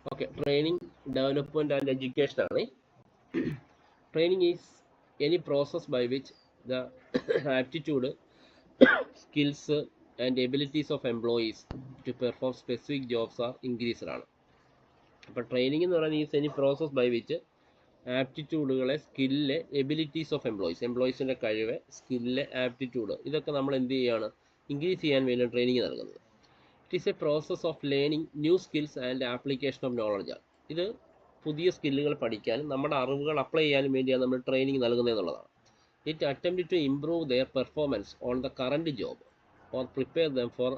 Okay, training, development, and education. Training is any process by which the aptitude, skills, and abilities of employees to perform specific jobs are increased. അപ്പോൾ training എന്ന് പറയുന്നത് is any process by which ആപ്റ്റിറ്റ്യൂഡുകളെ, skill, abilities of എംപ്ലോയീസിൻ്റെ കഴിവ്, skill, aptitude ഇതൊക്കെ നമ്മൾ എന്ത് ചെയ്യുകയാണ്, ഇൻക്രീസ് ചെയ്യാൻ വേണ്ടി ട്രെയിനിങ് നൽകുന്നത്. It is a process of learning new skills and application of knowledge. ഇത് പുതിയ സ്കില്ലുകൾ പഠിക്കാനും നമ്മുടെ അറിവുകൾ അപ്ലൈ ചെയ്യാനും വേണ്ടിയാണ് നമ്മൾ ട്രെയിനിങ് നൽകുന്നത് എന്നുള്ളതാണ്. It attempt to improve their performance on the current job or prepare them for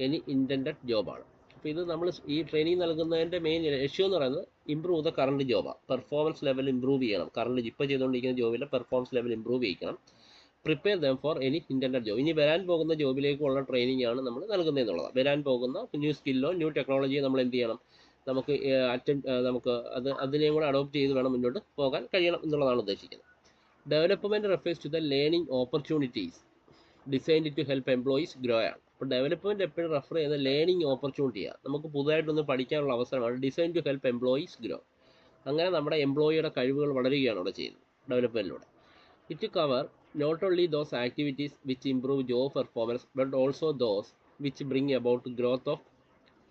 any intended ജോബാണ്. അപ്പോൾ ഇത് നമ്മൾ ഈ ട്രെയിനിങ് നൽകുന്നതിൻ്റെ മെയിൻ ലക്ഷ്യം എന്ന് പറയുന്നത് ഇംപ്രൂവ് ദ കറൻറ്റ് ജോബാണ്. പെർഫോമൻസ് ലെവൽ ഇംപ്രൂവ് ചെയ്യണം. കറൻറ്റ് ഇപ്പോൾ ചെയ്തുകൊണ്ടിരിക്കുന്ന ജോബിലെ പെർഫോമൻസ് ലെവൽ ഇംപ്രൂവ് ചെയ്യിക്കണം. Prepare them for any intended job. ഇനി വരാൻ പോകുന്ന ജോബിലേക്കുള്ള ട്രെയിനിങ് ആണ് നമ്മൾ നൽകുന്നത് എന്നുള്ളതാണ്. വരാൻ പോകുന്ന ന്യൂ സ്കില്ലോ ന്യൂ ടെക്നോളജിയോ നമ്മൾ എന്ത് ചെയ്യണം, നമുക്ക് അതിനെയും കൂടെ അഡോപ്റ്റ് ചെയ്ത് വേണം മുന്നോട്ട് പോകാൻ കഴിയണം എന്നുള്ളതാണ് ഉദ്ദേശിക്കുന്നത്. Development refers to the learning opportunities designed to help employees grow ആണ്. അപ്പോൾ ഡെവലപ്മെൻറ്റ് എപ്പോഴും റെഫർ ചെയ്യുന്നത് ലേണിംഗ് ഓപ്പർച്യൂണിറ്റിയാണ്. നമുക്ക് പുതുതായിട്ടൊന്ന് പഠിക്കാനുള്ള അവസരമാണ്. Design to help employees grow. അങ്ങനെ നമ്മുടെ എംപ്ലോയിയുടെ കഴിവുകൾ വളരുകയാണ് അവിടെ ചെയ്യുന്നത് ഡെവലപ്മെൻറ്റിലൂടെ. It cover not only those activities which improve job performance but also those which bring about growth of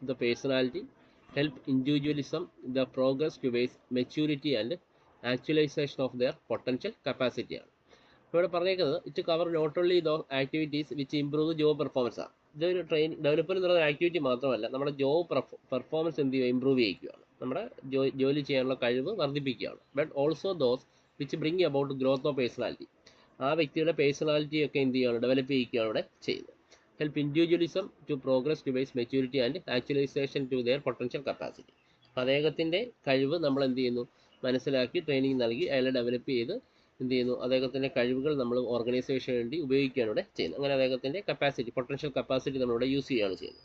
the personality, help individualism, the progress towards maturity and actualization of their potential capacity ആണ്. ഇവിടെ പറഞ്ഞേക്കുന്നത് it cover not only those activities which improve job performance ആണ്. ഇതൊരു development എന്ന് പറയുന്ന activity മാത്രമല്ല, നമ്മുടെ job performance എന്ത് ചെയ്യുക, ഇംപ്രൂവ് ചെയ്യിക്കുകയാണ്, നമ്മുടെ ജോലി ചെയ്യാനുള്ള കഴിവ് വർദ്ധിപ്പിക്കുകയാണ്. But also those which bring about growth of personality, ആ വ്യക്തിയുടെ പേഴ്സണാലിറ്റിയൊക്കെ എന്ത് ചെയ്യുകയാണ്, ഡെവലപ്പ് ചെയ്യുകയാണ് ഇവിടെ ചെയ്യുന്നത്. Help individualism to progress towards maturity and actualisation to their potential capacity. അദ്ദേഹത്തിൻ്റെ കഴിവ് നമ്മൾ എന്ത് ചെയ്യുന്നു, മനസ്സിലാക്കി ട്രെയിനിങ് നൽകി അയാളെ ഡെവലപ്പ് ചെയ്ത് എന്ത് ചെയ്യുന്നു, അദ്ദേഹത്തിൻ്റെ കഴിവുകൾ നമ്മൾ ഓർഗനൈസേഷന് വേണ്ടി ഉപയോഗിക്കുകയാണ് ഇവിടെ ചെയ്യുന്നത്. അങ്ങനെ അദ്ദേഹത്തിൻ്റെ കപ്പാസിറ്റി, പൊട്ടൻഷ്യൽ കപ്പാസിറ്റി നമ്മളിവിടെ യൂസ് ചെയ്യുകയാണ് ചെയ്യുന്നത്.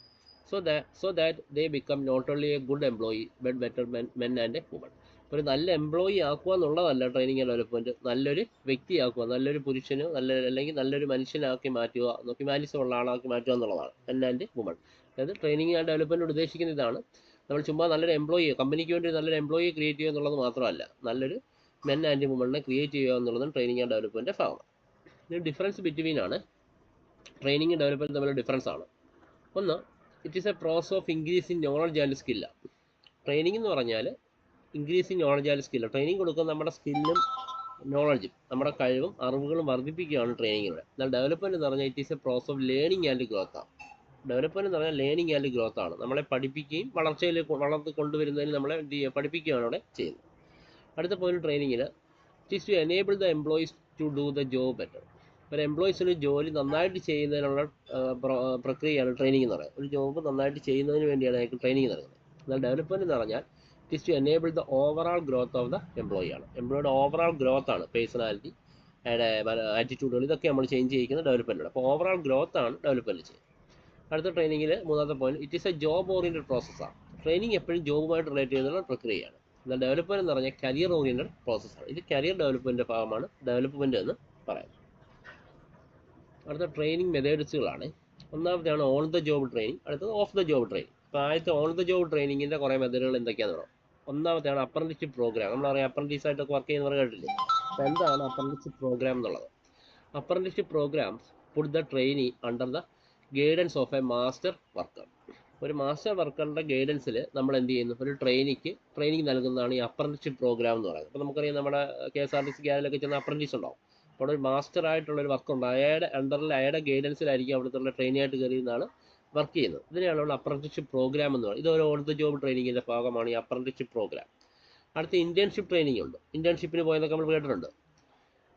So that they become not only a good employee but better men and women. ഒരു നല്ല എംപ്ലോയി ആക്കുക എന്നുള്ളതല്ല ട്രെയിനിങ് ആൻഡ് ഡെവലപ്മെൻറ്റ്, നല്ലൊരു വ്യക്തിയാക്കുക, നല്ലൊരു പുരുഷന് അല്ലെങ്കിൽ നല്ലൊരു മനുഷ്യനാക്കി മാറ്റുക, ഹ്യൂമാനിസം ഉള്ള ആളാക്കി മാറ്റുക എന്നുള്ളതാണ് മെൻ ആൻഡ് വുമൺ. അതായത് ട്രെയിനിങ് ആൻഡ് ഡെവലപ്മെൻറ്റ് ഉദ്ദേശിക്കുന്ന ഇതാണ്. നമ്മൾ ചുമ്മാ നല്ലൊരു എംപ്ലോയി, കമ്പനിക്ക് വേണ്ടി നല്ലൊരു എംപ്ലോയി ക്രിയേറ്റ് ചെയ്യുക എന്നുള്ളത് മാത്രമല്ല, നല്ലൊരു മെൻ ആൻഡ് വുമണിനെ ക്രിയേറ്റ് ചെയ്യുക എന്നുള്ളതും ട്രെയിനിങ് ആൻഡ് ഡെവലപ്മെൻറ്റ് ഭാഗമാണ്. ഇത് ഡിഫറൻസ് ബിറ്റ്വീൻ ആണ് ട്രെയിനിങ് ആൻഡ് ഡെവലപ്മെൻറ്റ് തമ്മിലുള്ള ഡിഫറൻസ് ആണ്. ഒന്ന്, it is a process of increasing knowledge and സ്കില്ല. ട്രെയിനിങ് എന്ന് പറഞ്ഞാൽ increasing knowledge and skill, training കൊടുക്കുന്ന നമ്മുടെ സ്കില്ലും നോളജും നമ്മുടെ കഴിവും അറിവുകളും വർദ്ധിപ്പിക്കുകയാണ് ട്രെയിനിങ്ങിലൂടെ. എന്നാൽ ഡെവലപ്മെൻറ്റ് എന്ന് പറഞ്ഞാൽ it is a process of learning and growth ആണ്. ഡെവലപ്മെൻറ്റ് എന്ന് പറഞ്ഞാൽ ലേണിംഗ് ആൻഡ് ഗ്രോത്ത് ആണ്. നമ്മളെ പഠിപ്പിക്കുകയും വളർത്തി കൊണ്ടുവരുന്നതിന് നമ്മളെ പഠിപ്പിക്കുകയാണ് അവിടെ ചെയ്യുന്നത്. അടുത്ത പോയിന്റ് ട്രെയിനിങ്ങിൽ it is to enable the employees to do the job better. ഒരു എംപ്ലോയീസിന് ജോലി നന്നായിട്ട് ചെയ്യുന്നതിനുള്ള പ്രക്രിയയാണ് ട്രെയിനിങ് എന്ന് പറയുന്നത്. ഒരു ജോബ് നന്നായിട്ട് ചെയ്യുന്നതിന് വേണ്ടിയാണ് അയാൾക്ക് ട്രെയിനിങ് നൽകുന്നത്. എന്നാൽ ഡെവലപ്മെൻറ്റ് എന്ന് പറഞ്ഞാൽ it is to enable the overall growth of the employee ആണ്. എംപ്ലോയിയുടെ ഓവറാൾ ഗ്രോത്ത് ആണ്, പേഴ്സണാലിറ്റി, ആറ്റിറ്റ്യൂഡുകൾ, ഇതൊക്കെ നമ്മൾ ചേഞ്ച് ചെയ്യിക്കുന്ന ഡെവലപ്മെൻറ്റിലൂടെ. അപ്പോൾ ഓവറാൾ ഗ്രോത്ത് ആണ് ഡെവലപ്മെൻറ്റ് ചെയ്യുന്നത്. അടുത്ത ട്രെയിനിങ്ങിൽ മൂന്നാമത്തെ point, it is A job oriented പ്രോസസ്സാണ്. ട്രെയിനിങ് എപ്പോഴും ജോബുമായിട്ട് റിലേറ്റ് ചെയ്യുന്ന പ്രക്രിയയാണ്. എന്നാൽ ഡെവലപ്മെൻറ്റ് എന്ന് പറഞ്ഞാൽ കരിയർ ഓറിയൻറ്റഡ് പ്രോസസ്സാണ്. ഇത് കരിയർ ഡെവലപ്മെൻറ്റിൻ്റെ ഭാഗമാണ് ഡെവലപ്മെൻറ്റ് എന്ന് പറയുന്നത്. അടുത്ത ട്രെയിനിങ് മെത്തേഡ്സുകളാണ്. ഒന്നാമത്തെയാണ് ഓൺ ദ ജോബ് ട്രെയിനിങ്, അടുത്തത് ഓഫ് ദ ജോബ് ട്രെയിനിങ്. അപ്പോൾ ആദ്യത്തെ ഓൺ ദ ജോബ് ട്രെയിനിങ്ങിൻ്റെ കുറേ മെത്തേഡുകൾ എന്തൊക്കെയാണെന്ന് പറയാം. ഒന്നാമത്തെയാണ് അപ്രന്റീസ്ഷിപ്പ് പ്രോഗ്രാം. നമ്മൾ പറയാം അപ്രന്റീസായിട്ടൊക്കെ വർക്ക് ചെയ്യുന്നവർ കേട്ടില്ലേ. അപ്പോൾ എന്താണ് അപ്രന്റീസ്ഷിപ്പ് പ്രോഗ്രാം എന്നുള്ളത്? Apprenticeship programmes put the trainee under the guidance of a master worker. ഒരു മാസ്റ്റർ വർക്കറിൻ്റെ ഗൈഡൻസിൽ നമ്മൾ എന്ത് ചെയ്യുന്നു, ഒരു ട്രെയിനിക്ക് ട്രെയിനിങ് നൽകുന്നതാണ് ഈ അപ്രന്റീസ്ഷിപ്പ് പ്രോഗ്രാം എന്ന് പറയുന്നത്. അപ്പോൾ നമുക്കറിയാം നമ്മുടെ KSRTC ഗാലയിലൊക്കെ ചെന്ന അപ്രന്റീസ് ഉണ്ടാവും. അപ്പോൾ ഒരു മാസ്റ്റർ ആയിട്ടുള്ളൊരു വർക്കുണ്ട്, അയാളുടെ അണ്ടറിൽ അയാളുടെ ഗൈഡൻസിലായിരിക്കും അവിടുത്തെ ട്രെയിനിയായിട്ട് കയറിയെന്നാണ് വർക്ക് ചെയ്യുന്നത്. ഇതിനെയാണ് നമ്മൾ അപ്രന്റീസ്ഷിപ്പ് പ്രോഗ്രാം എന്ന് പറയുന്നത്. ഇതൊരു ഓൺ ദ ജോബ് ട്രെയിനിങ്ങിൻ്റെ ഭാഗമാണ് ഈ അപ്രന്റീസ്ഷിപ്പ് പ്രോഗ്രാം. അടുത്ത ഇന്റേൺഷിപ്പ് ട്രെയിനിങ് ഉണ്ട്. ഇന്റേൺഷിപ്പിന് പോയെന്നൊക്കെ നമ്മൾ കേട്ടിട്ടുണ്ട്.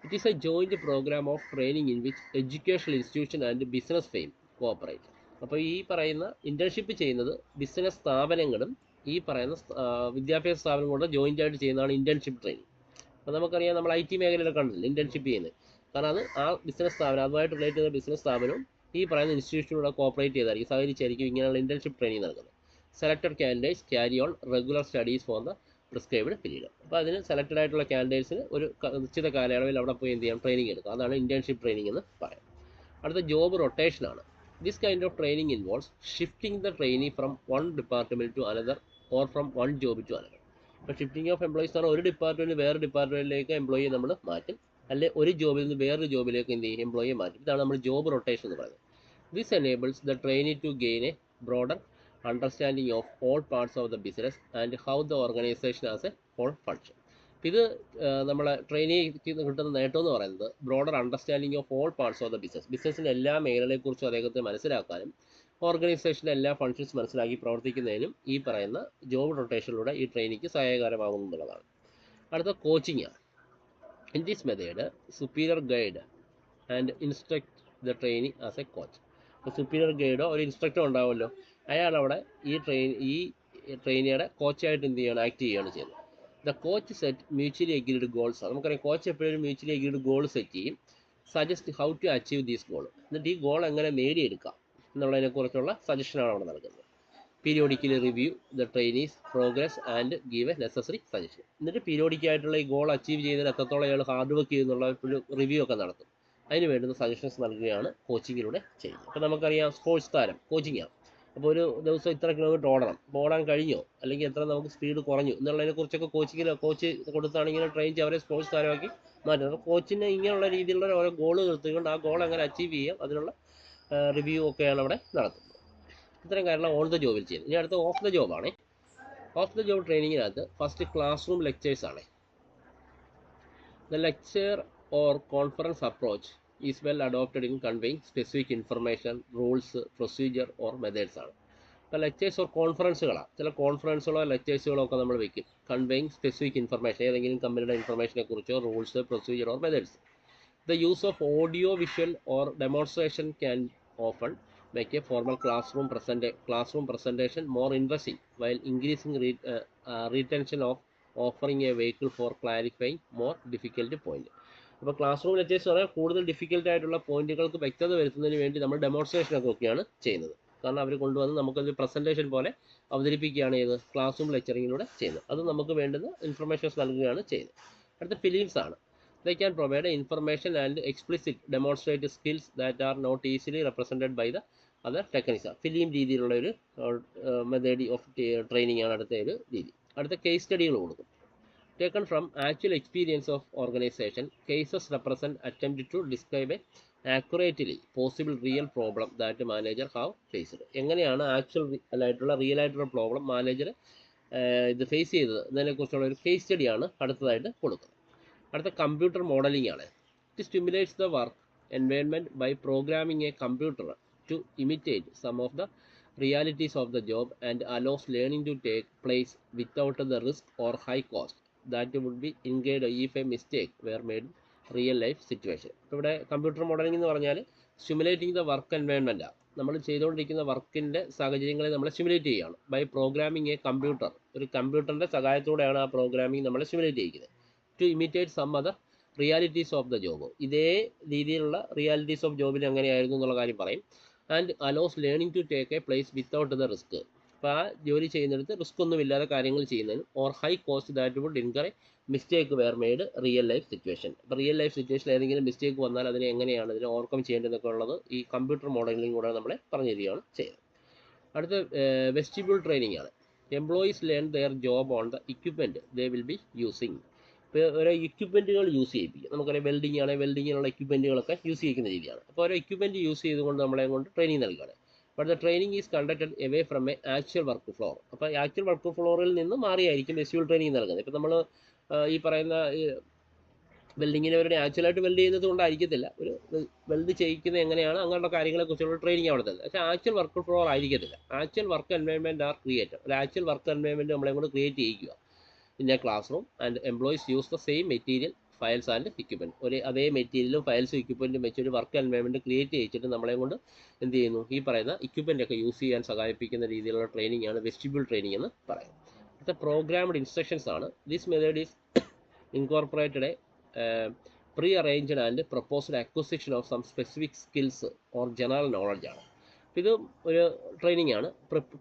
It is a joint programme of training in which educational institution and business firm cooperate. അപ്പോൾ ഈ പറയുന്ന ഇന്റേൺഷിപ്പ് ചെയ്യുന്നത് ബിസിനസ് സ്ഥാപനങ്ങളും ഈ പറയുന്ന വിദ്യാഭ്യാസ സ്ഥാപനങ്ങളുടെ ജോയിൻ്റ് ആയിട്ട് ചെയ്യുന്നതാണ് ഇന്റേൺഷിപ്പ് ട്രെയിനിങ്. അപ്പോൾ നമുക്കറിയാം, നമ്മൾ IT മേഖലയിലൊക്കെ കണ്ടില്ല ഇന്റേൺഷിപ്പ് ചെയ്യുന്നത്. കാരണം അത് ആ ബിസിനസ് സ്ഥാപനം, അതുമായിട്ട് റിലേറ്റ് ചെയ്ത ബിസിനസ് സ്ഥാപനവും ഈ പറയുന്ന ഇൻസ്റ്റിറ്റ്യൂഷനോട് കോപ്പറേറ്റ് ചെയ്തായിരിക്കും, സഹകരിച്ചായിരിക്കും ഇങ്ങനെയുള്ള ഇന്റേൺഷിപ്പ് ട്രെയിനിങ് നൽകുന്നത്. Selected candidates carry on regular studies for the prescribed period. അപ്പോൾ അതിന് സെലക്റ്റഡ് ആയിട്ടുള്ള കാൻഡിഡേറ്റ്സിന് ഒരു നിശ്ചിത കാലയളവിൽ അവിടെ പോയി എന്ത് ചെയ്യാം, ട്രെയിനിങ് എടുക്കുക. അതാണ് ഇന്റേൺഷിപ്പ് ട്രെയിനിങ് എന്ന് പറയാം. അടുത്ത ജോബ് റൊട്ടേഷനാണ്. This kind of training involves shifting the trainee from one department to another or from one job to another. അപ്പോൾ ഷിഫ്റ്റിംഗ് ഓഫ് എംപ്ലോയീസ് എന്ന് പറഞ്ഞാൽ ഒരു ഡിപ്പാർട്ട്മെൻറ്റ് വേറെ ഡിപ്പാർട്ട്മെൻറ്റിലേക്ക് എംപ്ലോയിയെ നമ്മൾ മാറ്റും, അല്ലെ ഒരു ജോബിൽ നിന്ന് വേറൊരു ജോബിലേക്ക് എന്ത് ചെയ്യും, എംപ്ലോയിയെ മാറ്റും. ഇതാണ് നമ്മൾ ജോബ് റൊട്ടേഷൻ എന്ന് പറയുന്നത്. This enables the trainee to gain a broader understanding of all parts of the business and how the organisation as a whole function. ഇത് നമ്മളെ ട്രെയിനിക്ക് കിട്ടുന്ന നേട്ടം എന്ന് പറയുന്നത് broader understanding of all parts of the business, ബിസിനസ്സിൻ്റെ എല്ലാ മേഖലകളെക്കുറിച്ചും അദ്ദേഹത്തെ മനസ്സിലാക്കാനും ഓർഗനൈസേഷൻ്റെ എല്ലാ ഫങ്ഷൻസ് മനസ്സിലാക്കി പ്രവർത്തിക്കുന്നതിനും ഈ പറയുന്ന ജോബ് റൊട്ടേഷനിലൂടെ ഈ ട്രെയിനിക്ക് സഹായകരമാകുന്നു എന്നുള്ളതാണ്. അടുത്ത കോച്ചിങ് ആണ്. In this method superior guide and instruct the trainee as A coach. അപ്പോൾ സുപ്പീരിയർ ഗൈഡോ ഒരു ഇൻസ്ട്രക്ടറോ ഉണ്ടാവുമല്ലോ, അയാളവിടെ ഈ ട്രെയിനിയുടെ കോച്ചായിട്ട് എന്ത് ചെയ്യണം, ആക്ട് ചെയ്യുകയാണ് ചെയ്യുന്നത്. The coach set mutually agreed goals. നമുക്കറിയാം കോച്ച് എപ്പോഴും മ്യൂച്വലി എഗ്രീഡ് ഗോൾ സെറ്റ് ചെയ്യും, suggest how to achieve these goal, എന്നിട്ട് ഈ ഗോൾ എങ്ങനെ നേടിയെടുക്കാം എന്നുള്ളതിനെക്കുറിച്ചുള്ള സജഷനാണ് അവിടെ നൽകുന്നത്. Periodically review the trainees progress and give a necessary suggestion. എന്നിട്ട് പീരിയോഡിക്കായിട്ടുള്ള ഈ ഗോൾ അച്ചീവ് ചെയ്യുന്നതിന് എത്രത്തോളം അയാൾ ഹാർഡ് വർക്ക് ചെയ്യുന്നുള്ള ഒരു റിവ്യൂ ഒക്കെ നടത്തും. അതിന് വേണ്ടുന്ന സജഷൻസ് നൽകുകയാണ് കോച്ചിങ്ങിലൂടെ ചെയ്യുന്നത്. അപ്പോൾ നമുക്കറിയാം സ്പോർട്സ് താരം കോച്ചിങ്ങാണ്. അപ്പോൾ ഒരു ദിവസം ഇത്ര കിലോമീറ്റർ ഓടണം, അപ്പോൾ ഓടാൻ കഴിഞ്ഞോ, അല്ലെങ്കിൽ എത്ര നമുക്ക് സ്പീഡ് കുറഞ്ഞു എന്നുള്ളതിനെക്കുറിച്ചൊക്കെ കോച്ച് കൊടുത്താണ് ഇങ്ങനെ ട്രെയിൻ ചെയ്ത് അവരെ സ്പോർട്സ് താരമാക്കി മാറ്റുന്നത്. അപ്പോൾ കോച്ചിന് ഇങ്ങനെയുള്ള രീതിയിലുള്ള ഓരോ ഗോൾ നിർത്തിക്കൊണ്ട് ആ ഗോൾ എങ്ങനെ അച്ചീവ് ചെയ്യാം അതിനുള്ള റിവ്യൂ ഒക്കെയാണ് അവിടെ നടത്തുന്നത്. ഇത്തരം കാര്യങ്ങൾ ഓൺ ദ ജോബിൽ ചെയ്യുന്നത്. ഇനി അടുത്ത ഓഫ് ദ ജോബാണ്. ഓഫ് ദ ജോബ് ട്രെയിനിങ്ങിനകത്ത് ഫസ്റ്റ് ക്ലാസ് റൂം ലെക്ചേഴ്സ് ആണ്. The lecture or conference approach is well adopted in conveying specific information, rules, procedure or methods ആണ്. അപ്പോൾ ലെക്ചേഴ്സ് ഓർ കോൺഫറൻസുകളാണ്. ചില കോൺഫറൻസുകളോ ലെക്ചേഴ്സുകളോ ഒക്കെ നമ്മൾ വയ്ക്കും. കൺവേയിങ് സ്പെസിഫിക് ഇൻഫർമേഷൻ, ഏതെങ്കിലും കമ്പനിയുടെ ഇൻഫർമേഷനെ കുറിച്ചോ, rules, procedure or methods. The use of audio, visual or demonstration can often make a formal classroom presentation more interesting while increasing retention of offering a vehicle for clarifying more difficult point. അപ്പോൾ class room lectures പറഞ്ഞാൽ കൂടുതൽ difficult ആയിട്ടുള്ള പോയിന്റുകൾക്ക് വ്യക്തത വരുത്തുന്നതിന് വേണ്ടി നമ്മൾ demonstration ഒക്കെയാണ് ചെയ്യുന്നത്. കാരണം അവർ കൊണ്ടുവന്ന് നമുക്കൊരു പ്രസൻറ്റേഷൻ പോലെ അവതരിപ്പിക്കുകയാണ് ചെയ്ത് ക്ലാസ് റൂം ലെക്ചറിങ്ങിലൂടെ ചെയ്യുന്നത്. അത് നമുക്ക് വേണ്ടുന്ന ഇൻഫർമേഷൻസ് നൽകുകയാണ് ചെയ്യുന്നത്. അടുത്ത ഫിലിംസ് ആണ്. They can provide information and explicit demonstrate skills that are not easily represented by the other techniques. Film രീതിയിലുള്ള ഒരു മെത്തേഡ് ഓഫ് ട്രെയിനിങ് ആണ് അടുത്ത ഒരു രീതി. അടുത്ത കേസ് സ്റ്റഡികൾ കൊടുക്കും. Taken from actual experience of organization, cases represent attempt to describe accurately possible real problem that manager have faced. എങ്ങനെയാണ് actual ആയിട്ടുള്ള റിയൽ ആയിട്ടുള്ള പ്രോബ്ലം മാനേജർ ഇത് ഫേസ് ചെയ്തത് എന്നതിനെക്കുറിച്ചുള്ള ഒരു കേസ് സ്റ്റഡിയാണ് അടുത്തതായിട്ട് കൊടുക്കുന്നത്. അടുത്ത കമ്പ്യൂട്ടർ മോഡലിംഗ് ആണ്. It stimulates the work environment by programming a computer to imitate some of the realities of the job and allows learning to take place without the risk or high cost that would be engaged if a mistake wear made real life situation. ഇപ്പോൾ ഇവിടെ computer modelling എന്ന് പറഞ്ഞാൽ stimulating the work എൻവയൺമെൻറ്റാണ്. നമ്മൾ ചെയ്തുകൊണ്ടിരിക്കുന്ന വർക്കിൻ്റെ സാഹചര്യങ്ങളെ നമ്മൾ stimulate ചെയ്യുകയാണ്. ബൈ പ്രോഗ്രാമിംഗ് എ കമ്പ്യൂട്ടർ, ഒരു കമ്പ്യൂട്ടറിൻ്റെ സഹായത്തോടെയാണ് ആ പ്രോഗ്രാമിംഗ് നമ്മൾ സ്റ്റിമുലേറ്റ് ചെയ്യുന്നത്. To imitate some other realities of the job, ഇതേ രീതിയിലുള്ള റിയാലിറ്റീസ് ഓഫ് ജോബിൽ എങ്ങനെയായിരുന്നു എന്നുള്ള കാര്യം പറയും. And allows learning to take a place without the risk, അപ്പോൾ ആ ജോലി ചെയ്യുന്നിടത്ത് റിസ്ക് ഒന്നും ഇല്ലാതെ കാര്യങ്ങൾ ചെയ്യുന്നതിന്. Or high cost that would incur a mistake wear made real life situation. അപ്പോൾ റിയൽ ലൈഫ് സിറ്റുവേഷനിൽ ഏതെങ്കിലും മിസ്റ്റേക്ക് വന്നാൽ അതിനെ എങ്ങനെയാണ് ഇതിനെ ഓവർകം ചെയ്യേണ്ടതെന്നൊക്കെ ഉള്ളത് ഈ കമ്പ്യൂട്ടർ മോഡലിംഗ് കൂടെ നമ്മളെ പറഞ്ഞു തരികയാണ് ചെയ്യുന്നത്. അടുത്ത വെസ്റ്റിബ്യൂൾ ട്രെയിനിങ് ആണ്. Employees learn there job on the equipment they will be using. ഇപ്പോൾ ഓരോ എക്യുപ്മെൻറ്റുകൾ യൂസ് ചെയ്യിപ്പിക്കും. നമുക്കറിയാം വെൽഡിംഗ് ആണെങ്കിൽ വെൽഡിങ്ങിനുള്ള എക്യുപ്മെൻറ്റുകളൊക്കെ യൂസ് ചെയ്യിക്കുന്ന രീതിയാണ്. അപ്പോൾ ഓരോ എക്യുപ്മെൻറ്റ് യൂസ് ചെയ്തുകൊണ്ട് നമ്മളെ കൊണ്ട് ട്രെയിനിങ് നൽകുകയാണ്. But the training is conducted away from A actual work floor. അപ്പോൾ ആക്ച്വൽ വർക്ക് ഫ്ലോറിൽ നിന്ന് മാറിയായിരിക്കും വെസ്റ്റിബ്യൂൾ ട്രെയിനിങ് നൽകുന്നത്. ഇപ്പോൾ നമ്മൾ ഈ പറയുന്ന വെൽഡിങ്ങിനെ അവരുടെ ആക്ച്വലായിട്ട് വെൽഡ് ചെയ്യുന്നത് കൊണ്ടായിരിക്കത്തില്ല, ഒരു വെൽഡ് ചെയ്യിക്കുന്നത് എങ്ങനെയാണ് അങ്ങനെയുള്ള കാര്യങ്ങളെക്കുറിച്ചുള്ള ട്രെയിനിങ് അവിടെ തന്നെ. പക്ഷേ ആക്ച്വൽ വർക്ക് ഫ്ലോർ ആയിരിക്കത്തില്ല. Actual work environment are created. ഒരു ആക്ച്വൽ വർക്ക് എൻവയൺമെൻറ്റ് നമ്മളെ കൊണ്ട് ക്രിയേറ്റ് ചെയ്യിക്കുക in a classroom and employees use the same material, files and equipment. ഒരു അതേ മെറ്റീരിയലും ഫയൽസും എക്യുപ്മെൻറ്റും വെച്ച് ഒരു വർക്ക് എൻവയൺമെൻറ്റ് ക്രിയേറ്റ് ചെയ്യിച്ചിട്ട് നമ്മളെ കൊണ്ട് എന്ത് ചെയ്യുന്നു, ഈ പറയുന്ന എക്യുപ്മെൻ്റ് ഒക്കെ യൂസ് ചെയ്യാൻ സഹായിപ്പിക്കുന്ന രീതിയിലുള്ള ട്രെയിനിങ് ആണ് വെസ്റ്റിബ്യൂൾ ട്രെയിനിങ് എന്ന് പറയുന്നത്. അടുത്ത പ്രോഗ്രാംഡ് ഇൻസ്ട്രക്ഷൻസ് ആണ്. This method is incorporated prearranged and proposed acquisition of some specific skills or general knowledge ആണ്. ഇത് ഒരു ട്രെയിനിങ് ആണ്.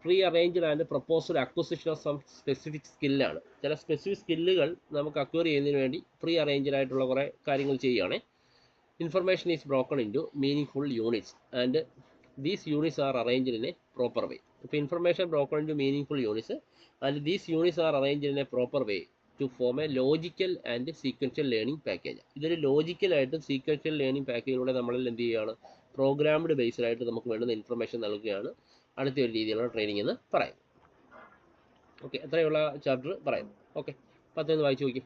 Prearranged and proposed acquisition of some specific സ്കില്ലാണ്. ചില സ്പെസിഫിക് സ്കില്ലുകൾ നമുക്ക് അക്വയർ ചെയ്യുന്നതിന് വേണ്ടി പ്രീ അറേഞ്ച്ഡ് ആയിട്ടുള്ള കുറേ കാര്യങ്ങൾ ചെയ്യുകയാണ്. Information is broken into meaningful units and these units are arranged in a proper way. അപ്പോൾ information broken into meaningful units and these units are arrange in a proper way to form a logical and sequential learning package. ഇതൊരു ലോജിക്കലായിട്ടും sequential learning പാക്കേജിലൂടെ നമ്മളിൽ എന്ത് ചെയ്യുകയാണ്, programmed ബേസ്ഡായിട്ട് നമുക്ക് വേണ്ടുന്ന information നൽകുകയാണ് അടുത്ത ഒരു രീതിയിലുള്ള ട്രെയിനിങ് എന്ന് പറയും. ഓക്കെ, അത്രയുള്ള ചാപ്റ്റർ പറയുന്നു. ഓക്കെ, 10 വായിച്ചു നോക്കി.